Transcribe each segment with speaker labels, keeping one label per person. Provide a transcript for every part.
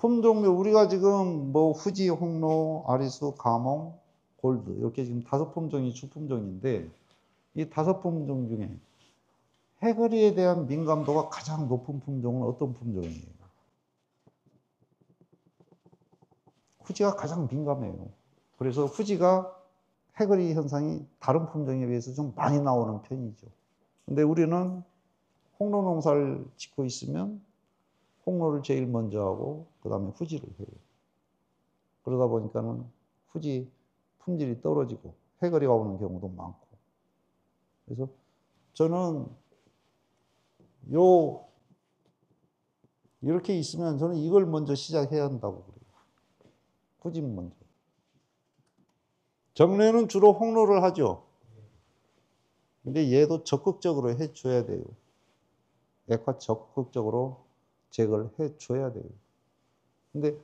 Speaker 1: 품종별 우리가 지금 뭐 후지, 홍로, 아리수, 가몽, 골드 이렇게 지금 5품종이 주품종인데 이 5품종 중에 해거리에 대한 민감도가 가장 높은 품종은 어떤 품종이에요? 후지가 가장 민감해요. 그래서 후지가 해거리 현상이 다른 품종에 비해서 좀 많이 나오는 편이죠. 근데 우리는 홍로 농사를 짓고 있으면 홍로를 제일 먼저 하고 그 다음에 후지를 해요. 그러다 보니까는 후지 품질이 떨어지고 해거리가 오는 경우도 많고. 그래서 저는 이렇게 있으면 저는 이걸 먼저 시작해야 한다고 그래요. 후지 먼저. 정례는 주로 홍로를 하죠. 근데 얘도 적극적으로 해줘야 돼요. 액화 적극적으로 제거를 해줘야 돼요. 근데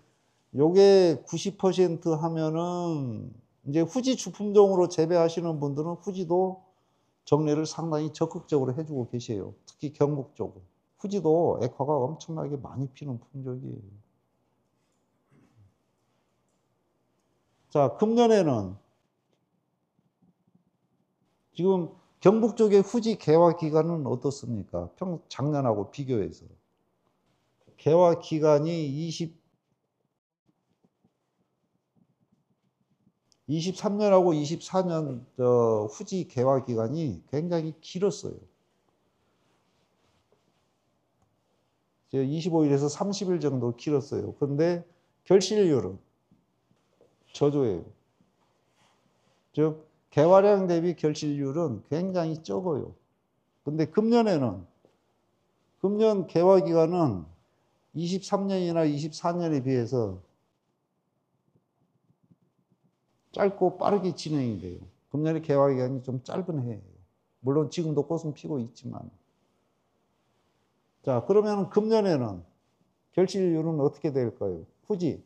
Speaker 1: 요게 90% 하면은 이제 후지 주품종으로 재배하시는 분들은 후지도 정례를 상당히 적극적으로 해주고 계세요. 특히 경북 쪽은. 후지도 액화가 엄청나게 많이 피는 품종이에요. 자, 금년에는 지금 경북 쪽의 후지 개화 기간은 어떻습니까? 작년하고 비교해서. 개화 기간이 23년하고 24년 후지 개화 기간이 굉장히 길었어요. 25일에서 30일 정도 길었어요. 그런데 결실률은 저조해요. 즉 개화량 대비 결실률은 굉장히 적어요. 근데 금년 개화 기간은 23년이나 24년에 비해서 짧고 빠르게 진행이 돼요. 금년의 개화 기간이 좀 짧은 해예요. 물론 지금도 꽃은 피고 있지만. 자, 그러면 금년에는 결실률은 어떻게 될까요? 후지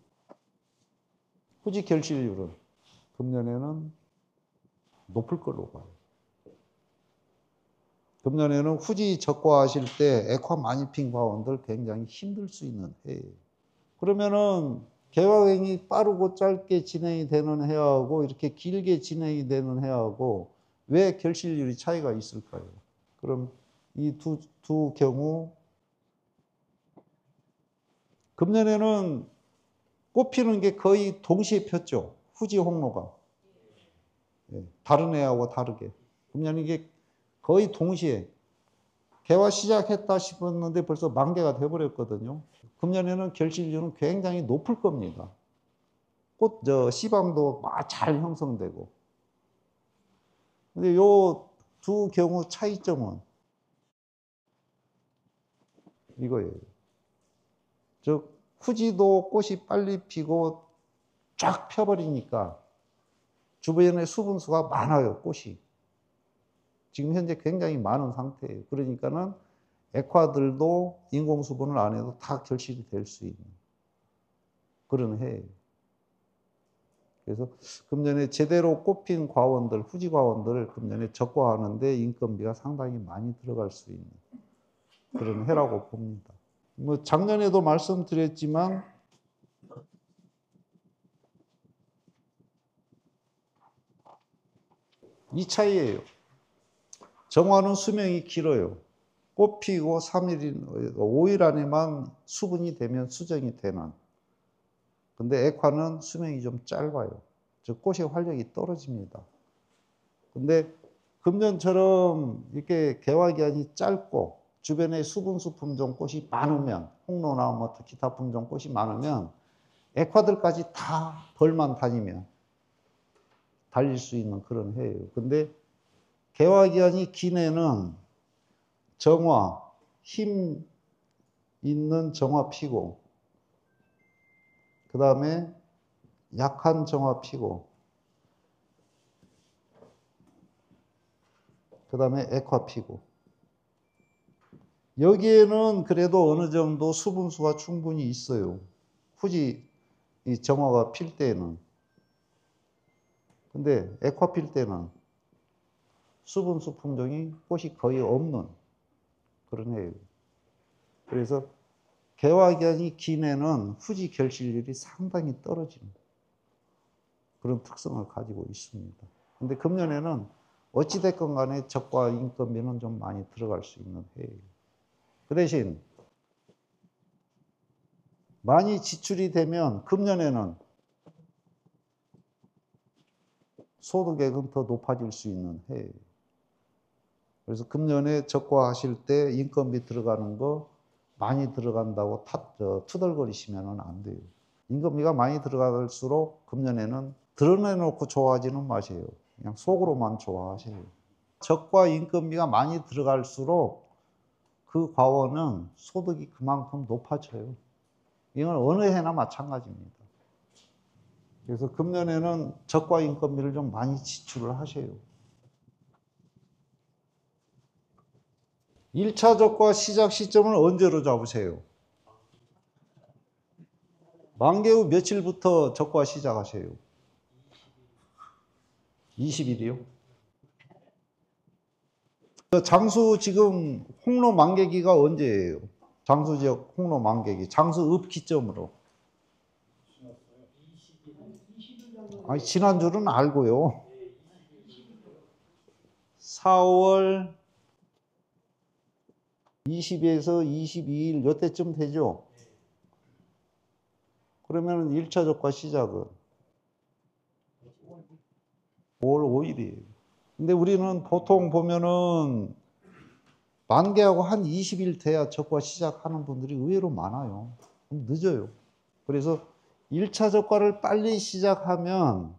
Speaker 1: 결실률은 금년에는 높을 걸로 봐요. 금년에는 후지 적과하실 때 액화 많이 핀 과원들 굉장히 힘들 수 있는 해예요. 그러면은 개화행이 빠르고 짧게 진행이 되는 해하고 이렇게 길게 진행이 되는 해하고 왜 결실률이 차이가 있을까요? 그럼 이 두 경우 금년에는 꽃 피는 게 거의 동시에 폈죠. 후지 홍로가. 다른 해하고 다르게. 금년 이게 거의 동시에 개화 시작했다 싶었는데 벌써 만개가 돼버렸거든요. 금년에는 결실률은 굉장히 높을 겁니다. 씨방도 잘 형성되고. 근데 요 두 경우 차이점은 이거예요. 즉, 후지도 꽃이 빨리 피고 쫙 펴버리니까 주변에 수분수가 많아요, 꽃이. 지금 현재 굉장히 많은 상태예요. 그러니까는 액화들도 인공수분을 안 해도 다 결실이 될 수 있는 그런 해예요. 그래서 금년에 제대로 꽃핀 과원들, 후지 과원들을 금년에 적과하는데 인건비가 상당히 많이 들어갈 수 있는 그런 해라고 봅니다. 뭐 작년에도 말씀드렸지만 이 차이예요. 정화는 수명이 길어요. 꽃 피고 3일, 5일 안에만 수분이 되면 수정이 되는. 근데 액화는 수명이 좀 짧아요. 즉 꽃의 활력이 떨어집니다. 근데 금년처럼 이렇게 개화 기간이 짧고 주변에 수분수 품종 꽃이 많으면 홍로나 뭐 기타 품종 꽃이 많으면 액화들까지 다 벌만 다니면 달릴 수 있는 그런 해예요. 근데 개화 기간이 긴 해는 정화, 힘 있는 정화 피고 그 다음에 약한 정화 피고 그 다음에 액화 피고 여기에는 그래도 어느 정도 수분수가 충분히 있어요. 후지 이 정화가 필 때는. 근데 액화 필 때는 수분수 품종이 꽃이 거의 없는 그런 해예요. 그래서 개화기간이 긴 애는 후지 결실률이 상당히 떨어지는 그런 특성을 가지고 있습니다. 근데 금년에는 어찌됐건 간에 적과 인건비는 좀 많이 들어갈 수 있는 해예요. 그 대신 많이 지출이 되면 금년에는 소득액은 더 높아질 수 있는 해예요. 그래서 금년에 적과하실 때 인건비 들어가는 거 많이 들어간다고 투덜거리시면 안 돼요. 인건비가 많이 들어갈수록 금년에는 드러내놓고 좋아하지는 마세요. 그냥 속으로만 좋아하세요. 적과 인건비가 많이 들어갈수록 그 과원은 소득이 그만큼 높아져요. 이건 어느 해나 마찬가지입니다. 그래서 금년에는 적과 인건비를 좀 많이 지출을 하세요. 1차 적과 시작 시점을 언제로 잡으세요? 만개 후 며칠부터 적과 시작하세요? 20일이요? 장수 지금 홍로 만개기가 언제예요? 장수 지역 홍로 만개기. 장수 읍 기점으로. 아니, 지난 줄은 알고요. 4월 20에서 22일 이때쯤 되죠? 그러면 1차 적과 시작은 5월 5일이에요. 근데 우리는 보통 보면은 만개하고 한 20일 돼야 적과 시작하는 분들이 의외로 많아요. 늦어요. 그래서 1차 적과를 빨리 시작하면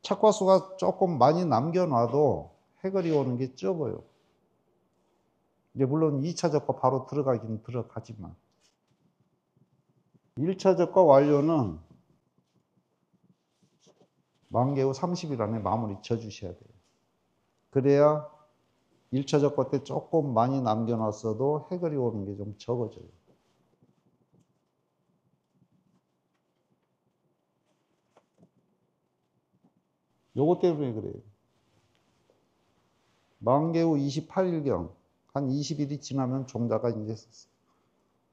Speaker 1: 착과수가 조금 많이 남겨놔도 해결이 오는 게 적어요. 이제 물론 2차 적과 바로 들어가긴 들어가지만 1차 적과 완료는 만개 후 30일 안에 마무리 져주셔야 돼요. 그래야 1차 적과 때 조금 많이 남겨놨어도 해결이 오는 게 좀 적어져요. 요거 때문에 그래요. 만개 후 28일경 한 20일이 지나면 종자가 이제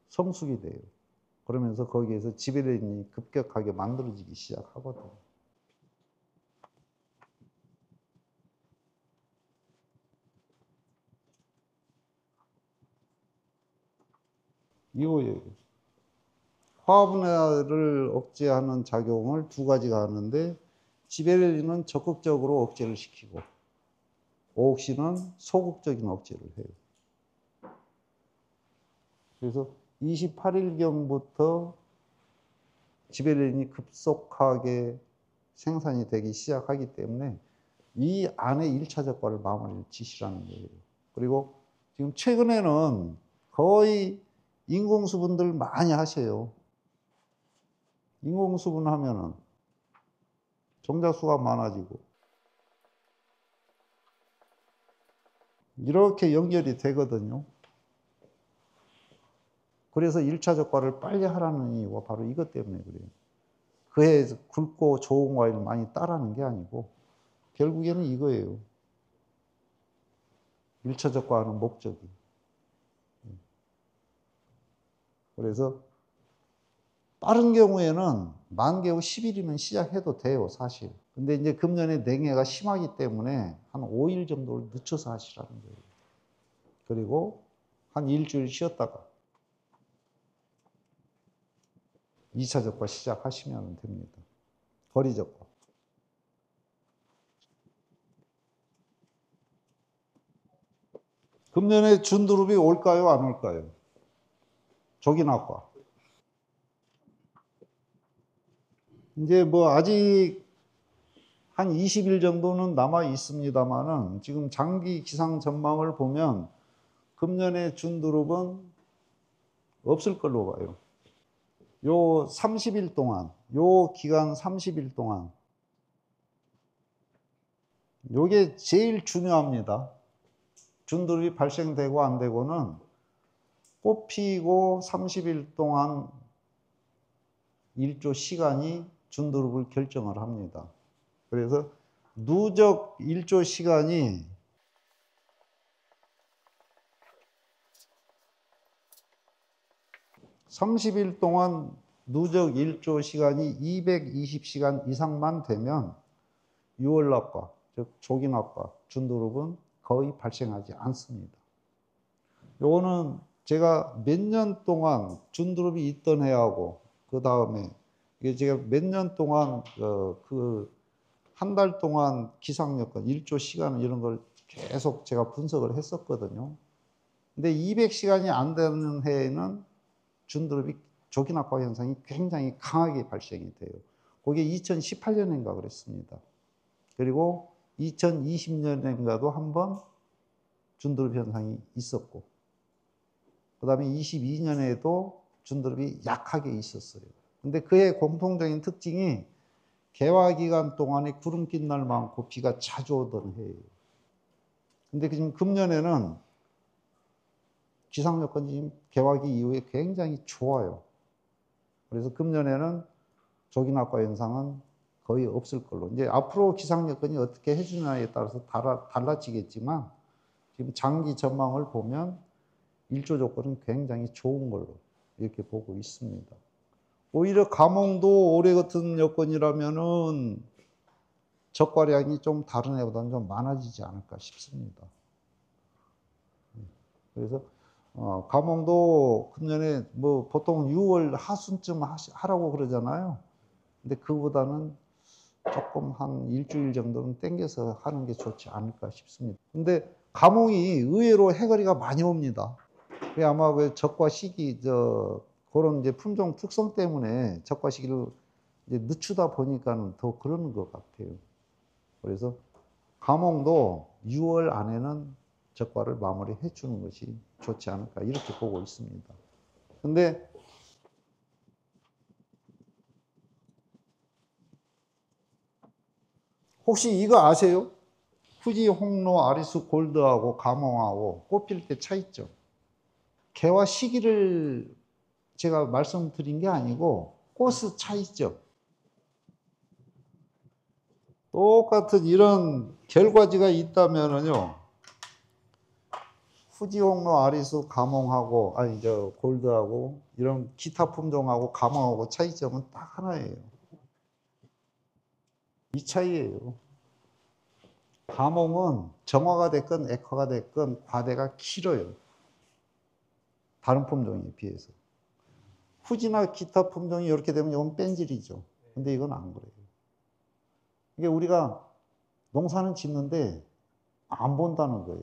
Speaker 1: 성숙이 돼요. 그러면서 거기에서 지배력이 급격하게 만들어지기 시작하거든요. 이거예요. 화분해를 억제하는 작용을 두 가지가 하는데 지베렐린은 적극적으로 억제를 시키고 오옥신은 소극적인 억제를 해요. 그래서 28일경부터 지베렐린이 급속하게 생산이 되기 시작하기 때문에 이 안에 1차 적과를 마무리를 지시라는 거예요. 그리고 지금 최근에는 거의 인공수분들 많이 하셔요. 인공수분 하면은 종자수가 많아지고 이렇게 연결이 되거든요. 그래서 1차 적과를 빨리 하라는 이유가 바로 이것 때문에 그래요. 그해 굵고 좋은 과일을 많이 따라는 게 아니고 결국에는 이거예요. 1차 적과하는 목적이. 그래서 빠른 경우에는 만개 후 10일이면 시작해도 돼요, 사실. 근데 이제 금년에 냉해가 심하기 때문에 한 5일 정도를 늦춰서 하시라는 거예요. 그리고 한 일주일 쉬었다가 2차 적과 시작하시면 됩니다. 거리 적과. 금년에 준두릅이 올까요, 안 올까요? 조기낙과. 이제 뭐 아직 한 20일 정도는 남아 있습니다만은 지금 장기 기상 전망을 보면 금년에 준두릅은 없을 걸로 봐요. 요 30일 동안, 요 기간 30일 동안 요게 제일 중요합니다. 준두릅이 발생되고 안 되고는 꽃 피고 30일 동안 일조 시간이 준두릅을 결정을 합니다. 그래서 누적 일조 시간이 30일 동안 누적 일조 시간이 220시간 이상만 되면 유월납과, 즉 조기납과, 준두릅은 거의 발생하지 않습니다. 요거는 제가 몇 년 동안 준두릅이 있던 해하고 그 다음에 이게 제가 몇 년 동안 한 달 동안 기상여건, 일조 시간 이런 걸 계속 제가 분석을 했었거든요. 근데 200시간이 안 되는 해에는 준두릅이 조기낙과 현상이 굉장히 강하게 발생이 돼요. 그게 2018년인가 그랬습니다. 그리고 2020년인가도 한번 준두릅 현상이 있었고, 그 다음에 22년에도 준두릅이 약하게 있었어요. 근데 그의 공통적인 특징이 개화 기간 동안에 구름 낀 날 많고 비가 자주 오던 해예요. 근데 지금 금년에는 기상 여건이 개화기 이후에 굉장히 좋아요. 그래서 금년에는 조기낙과 현상은 거의 없을 걸로. 이제 앞으로 기상 여건이 어떻게 해주냐에 따라서 달라지겠지만 지금 장기 전망을 보면 일조 조건은 굉장히 좋은 걸로 이렇게 보고 있습니다. 오히려 감홍도 올해 같은 여건이라면은 적과량이 좀 다른 해보다는 좀 많아지지 않을까 싶습니다. 그래서 감홍도 금년에 뭐 보통 6월 하순쯤 하라고 그러잖아요. 근데 그보다는 조금 한 일주일 정도는 땡겨서 하는 게 좋지 않을까 싶습니다. 근데 감홍이 의외로 해거리가 많이 옵니다. 그게 아마 그 적과 시기, 그런 이제 품종 특성 때문에 적과 시기를 이제 늦추다 보니까는 더 그러는 것 같아요. 그래서 감홍도 6월 안에는 적과를 마무리해 주는 것이 좋지 않을까 이렇게 보고 있습니다. 근데 혹시 이거 아세요? 후지, 홍로, 아리수, 골드하고 감홍하고 꽃필 때 차이점. 개화 시기를 제가 말씀드린 게 아니고 꽃의 차이점. 똑같은 이런 결과지가 있다면은요, 후지홍로, 아리수, 감홍하고, 골드하고, 이런 기타 품종하고 감홍하고 차이점은 딱 하나예요. 이 차이예요. 감홍은 정화가 됐건 액화가 됐건 과대가 길어요. 다른 품종에 비해서. 후지나 기타 품종이 이렇게 되면 이건 뺀질이죠. 근데 이건 안 그래요. 이게 우리가 농사는 짓는데 안 본다는 거예요.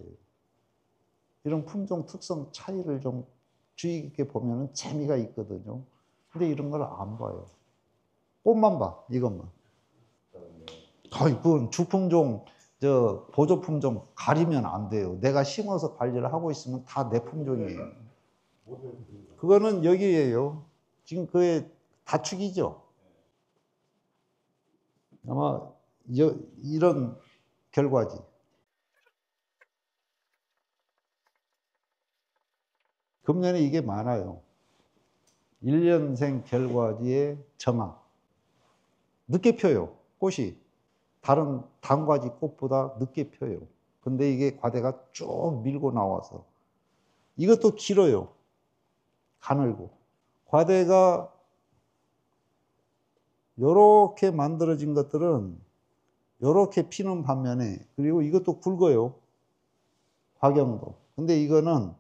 Speaker 1: 이런 품종 특성 차이를 좀 주의 깊게 보면 재미가 있거든요. 근데 이런 걸 안 봐요. 꽃만 봐, 이것만. 그건 주품종, 보조품종 가리면 안 돼요. 내가 심어서 관리를 하고 있으면 다 내 품종이에요. 그거는 여기에요. 지금 그의 다축이죠. 아마 이런 결과지. 금년에 이게 많아요. 1년생 결과지의 정화. 늦게 펴요, 꽃이. 다른 단과지 꽃보다 늦게 펴요. 근데 이게 과대가 쭉 밀고 나와서. 이것도 길어요. 가늘고. 과대가 요렇게 만들어진 것들은 요렇게 피는 반면에, 그리고 이것도 굵어요. 과경도. 근데 이거는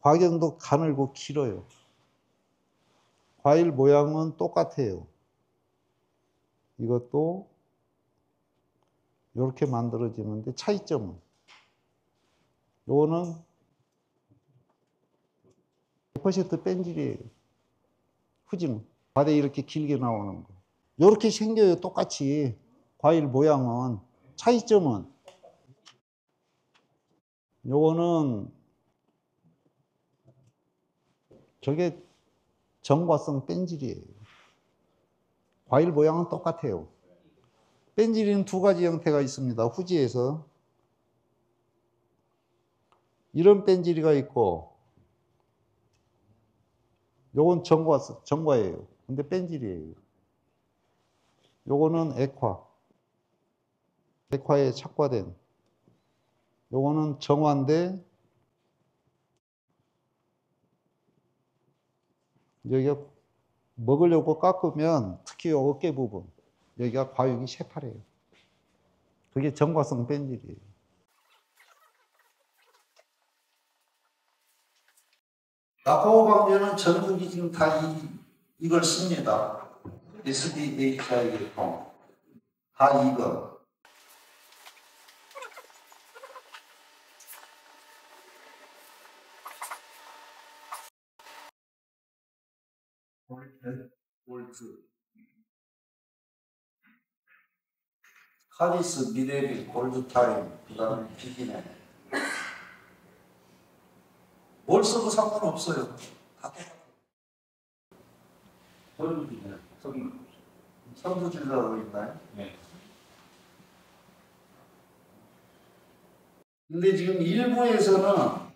Speaker 1: 과경도 가늘고 길어요. 과일 모양은 똑같아요. 이것도 이렇게 만들어지는데 차이점은 요거는 100% 뺀질이에요. 후지는 과대 이렇게 길게 나오는 거. 이렇게 생겨요. 똑같이 과일 모양은. 차이점은 요거는 저게 정과성 뺀질이에요. 과일 모양은 똑같아요. 뺀질이는 두 가지 형태가 있습니다. 후지에서 이런 뺀질이가 있고, 요건 정과예요. 근데 뺀질이에요. 요거는 액화에 착과된. 요거는 정화인데 여기가 먹으려고 깎으면 특히 어깨 부분, 여기가 과육이 새파래요. 그게 정과성 변질이에요. 낙하호 방지는 전국이 지금 다 이걸 씁니다. SDHI 통. 다 이거. 볼트. 카리스, 미레빌, 골드타임, 그 다음에 비기네. 뭘 써도 상관없어요. 다 똑같아요. 선두질라고 있나요? 네. 근데 지금 일부에서는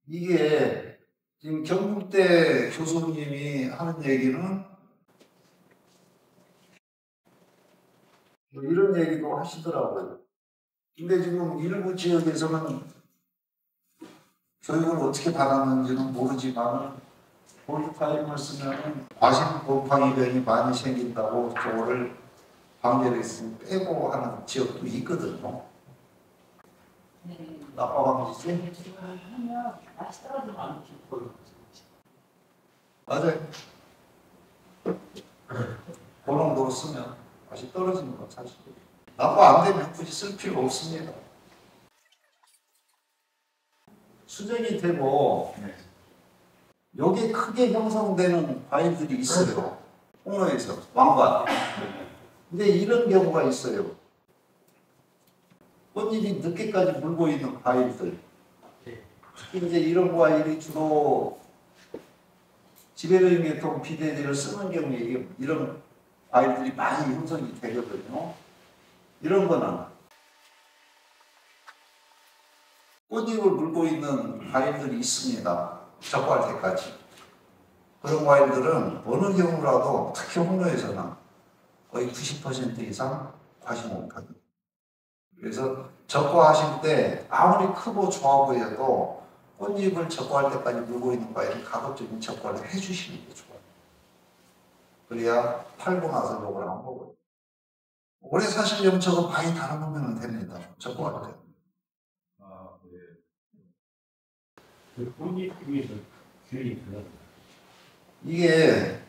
Speaker 1: 이게 지금 경북대 교수님이 하는 얘기는 뭐 이런 얘기도 하시더라고요. 근데 지금 일부 지역에서는 교육을 어떻게 받았는지는 모르지만 볼트타임을 쓰면 과신 곰팡이병이 많이 생긴다고 그거를 방제를 빼고 하는 지역도 있거든요. 낙하 방지지?
Speaker 2: 하면 맛이 떨어지면 안 좋고.
Speaker 1: 맞아요. 고농도로 쓰면 맛이 떨어지는 건 사실이에요. 낙하 안 되면 굳이 쓸 필요 없습니다. 수정이 되고 여기 크게 형성되는 과일들이 있어요. 홍로에서 왕관. 근데 이런 경우가 있어요. 꽃잎이 늦게까지 물고 있는 과일들. 특히 이제 이런 과일이 주로 지배적인 계통 비대지를 쓰는 경우에 이런 과일들이 많이 형성이 되거든요. 이런 거는 꽃잎을 물고 있는 과일들이 있습니다. 적과할 때까지. 그런 과일들은 어느 경우라도 특히 홍로에서는 거의 90% 이상 과시못하거든요. 그래서 적과하실 때 아무리 크고 좋아 보여도 꽃잎을 적과할 때까지 물고 있는 과일은 가급적인 적과를 해주시는 게 좋아요. 그래야 팔고 나서 욕을 안 먹어요. 오래 사시려면 저거 많이 달아놓으면 됩니다. 적과할 때.
Speaker 2: 아, 네. 그 꽃잎 중에서 균이 들어가요.
Speaker 1: 이게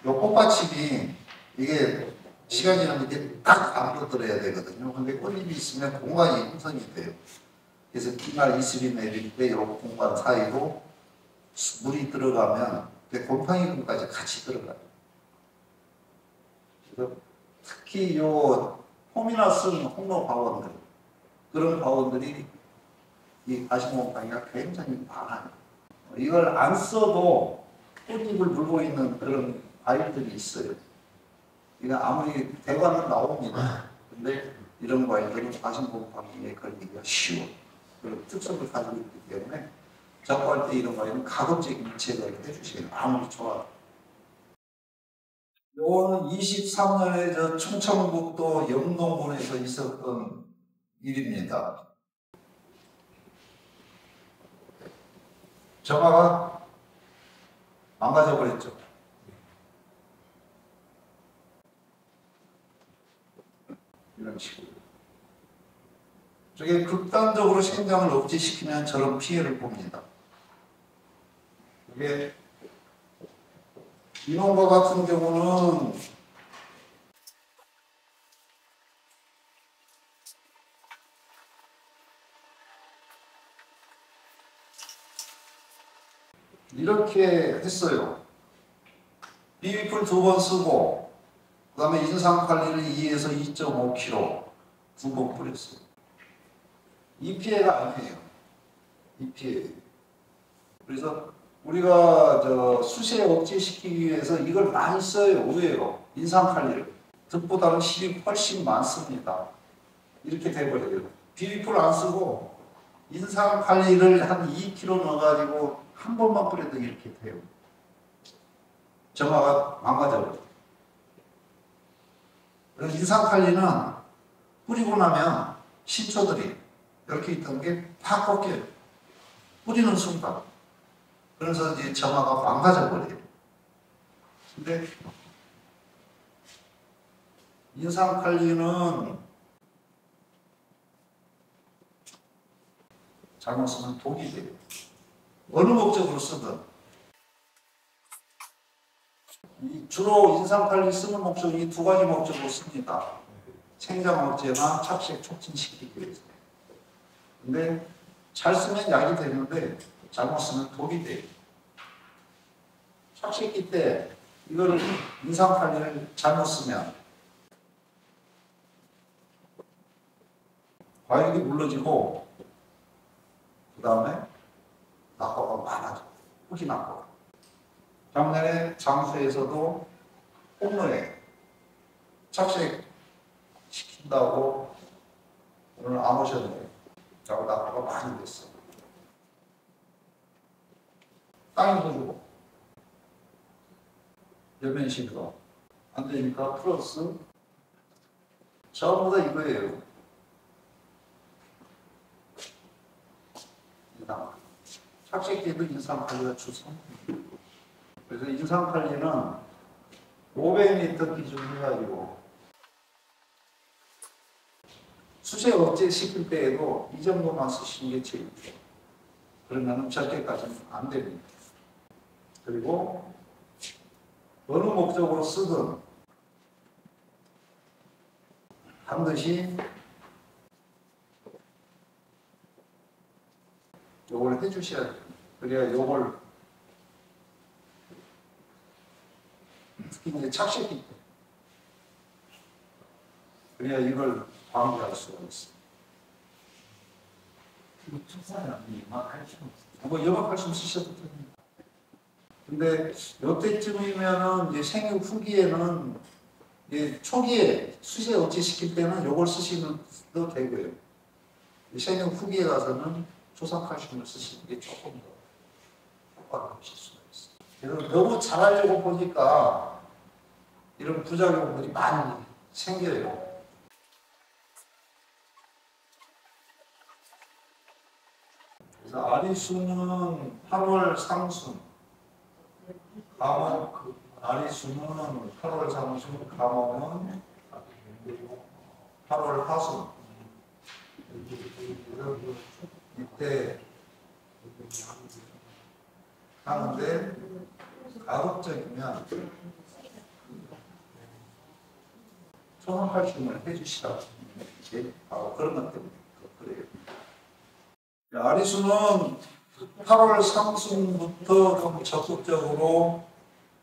Speaker 1: 요 꽃받침이 이게 시간이 지나면 이게 딱 안 붙들어야 되거든요. 근데 꽃잎이 있으면 공간이 형성이 돼요. 그래서 기말 이슬이 내릴 때 이 공간 사이로 물이 들어가면 곰팡이균까지 같이 들어가요. 그래서 특히 요 홈이나 쓴 홍로 바원들 그런 바원들이 이 가시곰팡이가 굉장히 많아요. 이걸 안 써도 꽃잎을 물고 있는 그런 과일들이 있어요. 이거 아무리 대관은 나옵니다. 근데 이런 과일들은 가시곰팡이에 걸리기가 쉬워. 그런 특성을 가지고 있기 때문에 적과할 때 이런 과일은 가급적인 제거를 해주시면 아무리 좋아요. 요거는 23년에 저 충청북도 영동군에서 있었던 일입니다. 정화가 망가져 버렸죠. 이런 식으로. 저게 극단적으로 생장을 억제시키면 저런 피해를 봅니다. 이게 이놈과 같은 경우는 이렇게 했어요. 비비풀 2번 쓰고 그 다음에 인상칼리를 2에서 2.5kg 2번 뿌렸어요. 이 피해가 아니에요. 이 피해. 그래서 우리가 저 수세 억제시키기 위해서 이걸 많이 써요. 의외로 인상칼리를. 득보다는 실이 훨씬 많습니다. 이렇게 돼버려요. 비비풀 안 쓰고 인상칼리를 한 2kg 넣어가지고 한 번만 뿌려도 이렇게 돼요. 정화가 망가져버려요. 그래서 인상칼리는 뿌리고 나면 신초들이 이렇게 있던 게 팍 꺾여요. 뿌리는 순간. 그래서 이제 정화가 망가져버려요.
Speaker 3: 근데 인상칼리는 잘못 쓰면 독이 돼요. 어느 목적으로 쓰든. 주로 인상칼리 쓰는 목적이 두 가지 목적으로 씁니다. 생장 억제나 착색 촉진시키기 위해서. 근데 잘 쓰면 약이 되는데 잘못 쓰면 독이 돼요. 착색기 때 이거를 인상칼리를 잘못 쓰면 과육이 물러지고 그 다음에 낙과가 많아져. 흙이 낙과. 작년에 장수에서도 홍로에 착색 시킨다고 오늘 안 오셨네요. 자고 낙과가 많이 됐어. 땅에도 주고 여면식도 안 되니까 플러스 전부 다 이거예요. 인상. 착색기도 인상칼리가 주성. 그래서 인상칼리는 500리터 기준으로 해가지고 수세 억제 시킬 때에도 이 정도만 쓰시는 게 제일 좋아요. 그러면 절대까지는 안 됩니다. 그리고 어느 목적으로 쓰든 반드시 요걸 해주셔야 돼요. 그래야 요걸 특히 이제 착색기 때 그래야 이걸 방지할 수가 있어요.
Speaker 2: 초사람이 막할수 없어.
Speaker 3: 뭐 염화칼슘 쓰셔도 됩니다. 근데 요때쯤이면은 이제 생육 후기에는 초기에 수세 억제시킬 때는 요걸 쓰시면도 되고요. 생육 후기에 가서는 초산칼슘을 쓰시는 게 조금 더 효과가 있을 수가 있어요. 그래서 너무 잘하려고 보니까 이런 부작용들이 많이 생겨요. 그래서 아리수는 8월 상순, 감옥, 아리수는 8월 상순, 감옥은 8월 하순. 이때 하는데 가급적이면 초산칼슘을 해주시라고 바로 그런 것 때문에 그래요. 아리수는 8월 상순부터 좀 적극적으로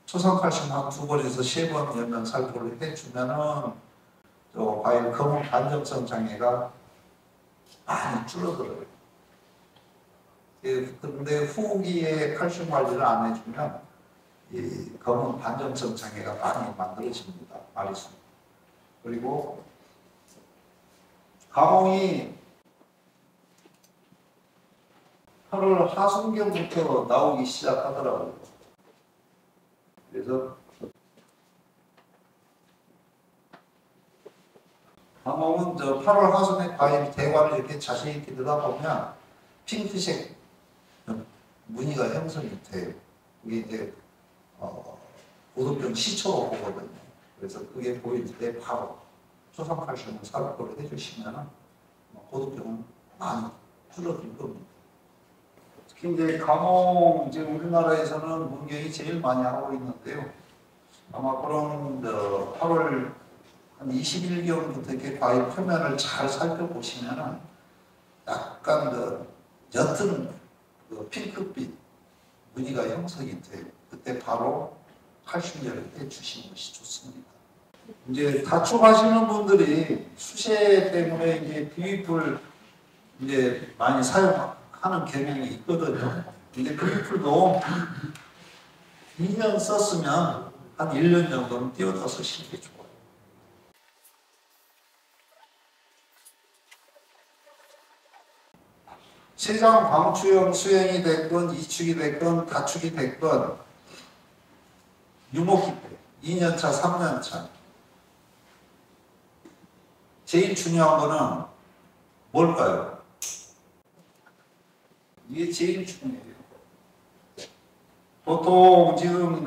Speaker 3: 초산칼슘 한 2번에서 3번 연면 살포를 해주면은 저 과일 검은 반점성 장애가 많이 줄어들어요. 근데 후기에 칼슘 관리를 안 해주면 이 검은 반점성 장애가 많이 만들어집니다. 아리수. 그리고 가몽이 8월 하순경부터 나오기 시작하더라고요. 그래서 가몽은 저 8월 하순에 과일 대과를 이렇게 자세히 이렇게 들어보면 핑크색 무늬가 형성이 돼요. 그게 이제 고도병 시초로 보거든요. 그래서 그게 보일 때 바로 초산칼슘을 살포를 해주시면 고도병은 많이 줄어들 겁니다. 특히 이제 가몽 이제 우리나라에서는 문경이 제일 많이 하고 있는데요. 아마 그런 8월 한 20일경부터 이렇게 과일 표면을 잘 살펴보시면은 약간 옅은 핑크빛 무늬가 형성이 돼요. 그때 바로 칼슘제를 해주시는 것이 좋습니다. 이제 다촉하시는 분들이 수세 때문에 이제 비비풀 이제 많이 사용하는 경향이 있거든요. 근데 비비풀도 2년 썼으면 한 1년 정도는 띄워서 쓰시는 게 좋아요. 세장 방추형 수행이 됐건 이축이 됐건 가축이 됐건 유목기 때 2년차, 3년차 제일 중요한 거는 뭘까요? 이게 제일 중요해요. 보통 지금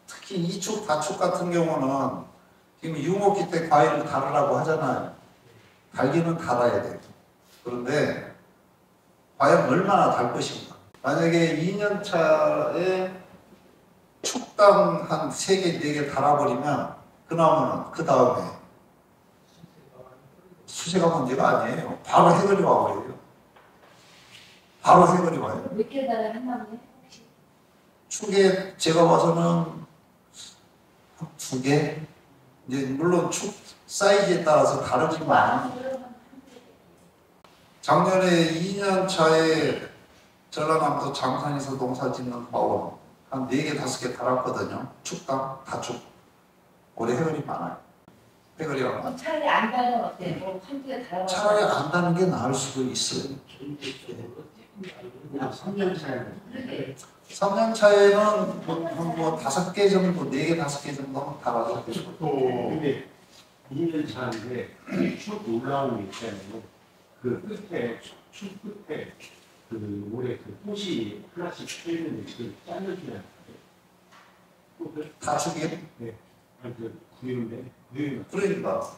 Speaker 3: 특히 지금 이축, 다축 같은 경우는 지금 유목기 때 과일을 달으라고 하잖아요. 달기는 달아야 돼요. 그런데 과연 얼마나 달 것인가? 만약에 2년 차에 축당 한 3개, 4개 달아버리면 그나마는 그 다음에 수세가 문제가 아니에요. 바로 해결이 와버려요. 바로 해결이 와요.
Speaker 4: 몇 개 달아야 한다고요? 혹시?
Speaker 3: 축에 제가 봐서는 2개? 이제 물론 축 사이즈에 따라서 다르지만 작년에 2년 차에 전라남도 장산에서 농사 짓는 바원 한 4개, 5개 달았거든요. 축당, 다축. 올해 해결이 많아요. 해결이가 많아요.
Speaker 4: 차라리 안 달면 어때? 뭐 한두 개 달아봐.
Speaker 3: 차라리 안 다는 게 나을 수도 있어요.
Speaker 2: 3년 차에는
Speaker 4: 그러게.
Speaker 3: 3년 차에는 뭐 5개 정도, 4개, 5개 정도 달아서
Speaker 2: 근데 2년 차인데 쭉 올라오는 게 있잖아요. 그 끝에 축 끝에 그 모래 그 꽃이 하나씩 펴있는 그 잘라주면
Speaker 3: 다축이
Speaker 2: 네. 아니 그 구유인데 구유
Speaker 3: 그러니까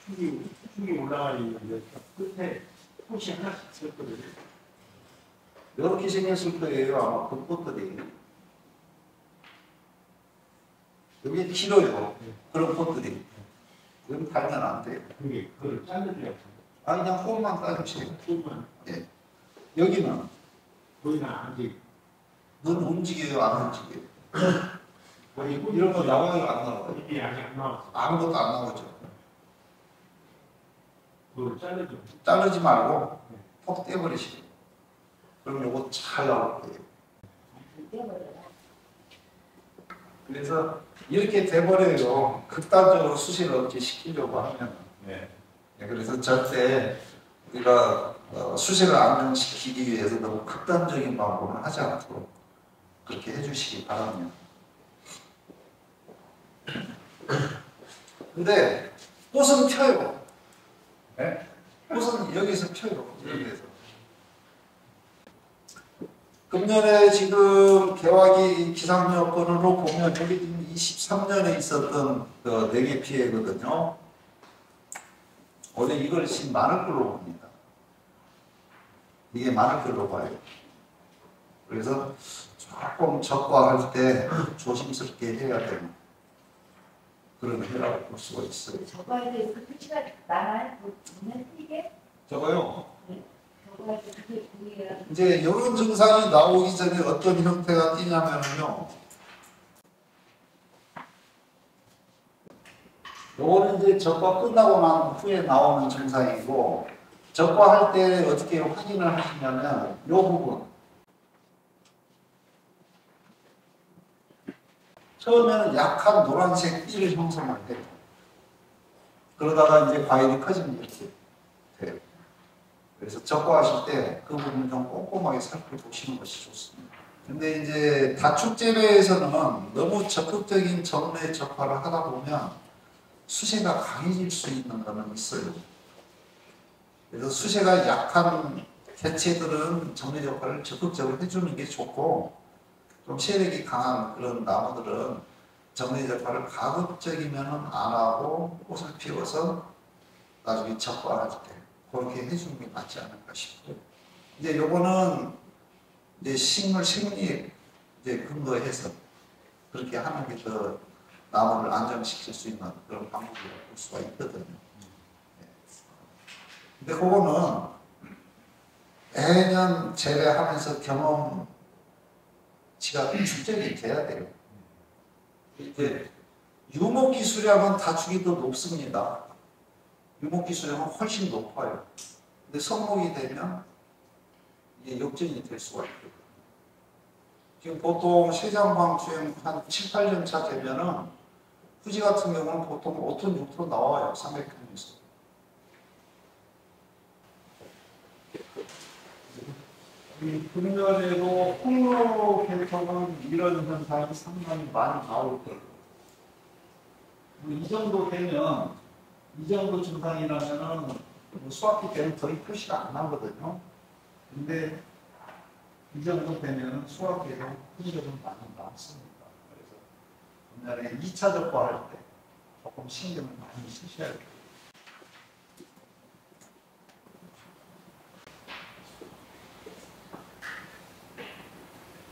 Speaker 2: 축이 올라가 있는데 끝에 꽃이 하나씩 펴거든요.
Speaker 3: 이렇게 생겼을 거예요. 아마 그 꽃들이 여기 길어요. 그런 꽃들이 여기 달면 안 돼요.
Speaker 2: 그게 그걸 잘라줘야
Speaker 3: 아니 그냥 꽃만 따주세요.
Speaker 2: 조금만
Speaker 3: 예. 여기는
Speaker 2: 거기는 아직
Speaker 3: 눈 움직여요, 안 움직여요?
Speaker 2: 거의
Speaker 3: 이런 거 나와요, 안 나와요?
Speaker 2: 이게 아직 안 나왔어.
Speaker 3: 아무것도 안 나오죠.
Speaker 2: 그걸 잘라줘.
Speaker 3: 자르지 말고 톡 떼버리시고. 그럼 요거 잘 나올 거예요. 그래서 이렇게 돼버려요. 극단적으로 수시를 억제시키려고 하면.
Speaker 2: 네.
Speaker 3: 그래서 절대 우리가 수시를 안정시키기 위해서 너무 극단적인 방법을 하지 않도록 그렇게 해주시기 바랍니다. 근데 꽃은 펴요. 네? 꽃은 여기서 펴요. 여기에서. 금년에 지금 개화기 기상 여건으로 보면 여기 지금 23년에 있었던 그 냉해 피해거든요. 올해 이걸 심 많을 걸로 봅니다. 이게 많을 걸로 봐요. 그래서 조금 적과할 때 조심스럽게 해야 되는 그런 해라고 볼 수가 있어요.
Speaker 4: 저거 할 때 그 표시가 나나요? 보면 이게?
Speaker 3: 저거요.
Speaker 4: 저거 할 때 그게 보이라.
Speaker 3: 이제 이런 증상이 나오기 전에 어떤 형태가 띄냐면요. 요거는 이제 적과 끝나고 난 후에 나오는 증상이고, 적과할 때 어떻게 확인을 하시냐면 요 부분. 처음에는 약한 노란색 띠를 형성할 때, 그러다가 이제 과일이 커지면 이렇게 돼요. 그래서 적과하실 때 그 부분 좀 꼼꼼하게 살펴보시는 것이 좋습니다. 근데 이제 다축 재배에서는 너무 적극적인 정례 적화를 하다 보면 수세가 강해질 수 있는 거는 있어요. 그래서 수세가 약한 개체들은 정례 적화를 적극적으로 해주는 게 좋고, 좀 세력이 강한 그런 나무들은 정례 적화를 가급적이면 안 하고 꽃을 피워서 나중에 적과할 때 그렇게 해주는 게 맞지 않을까 싶어요. 이제 요거는 이제 식물 생리에 이제 근거해서 그렇게 하는 게 더 나무를 안정시킬 수 있는 그런 방법이라고 볼 수가 있거든요. 근데 그거는 매년 재배하면서 경험치가 축적이 돼야 돼요. 이제 유목기수량은 다축이 더 높습니다. 유목기수량은 훨씬 높아요. 근데 성목이 되면 이게 역전이 될 수가 있거든요. 지금 보통 세장방 주행 한 7, 8년 차 되면은 후지 같은 경우는 보통 5톤, 6톤 나와요. 300평에서. 금년에도 홍로 캐릭터는 이런 현상이 상당히 많이 나올 거예요. 이 정도 되면, 이 정도 증상이라면은 수확기 때는 거의 표시가 안 나거든요. 근데 이 정도 되면 수확기에도 흔적은 많이 남습니다. 그래서 금년에 2차 적발할 때 조금 신경을 많이 쓰셔야 돼요.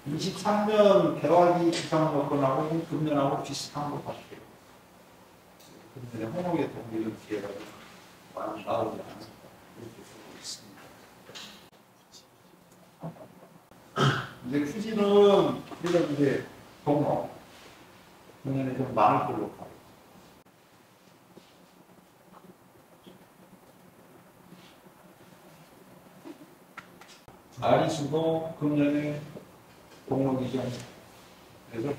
Speaker 3: (23년) 개화기 기상 여건하고 금년하고 비슷한 것 같아요. 금년에 홍역의 동기를 기회가 많이 나오지 않을까 이렇게 보고 있습니다. 이제 후지는 이런 이제 동로 금년에 좀 많을 걸로 봐요. 아리수도 금년에 동록이죠. 그래서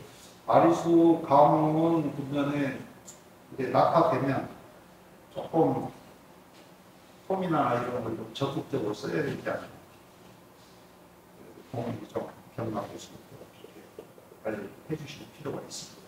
Speaker 3: 아리수 가뭄은 금년에 이제 낙하되면 조금 폼이나 이런 걸 좀 적극적으로 써야 되지 않을까. 동록이 좀 경락될 수 있도록 빨리 해주실 필요가 있습니다.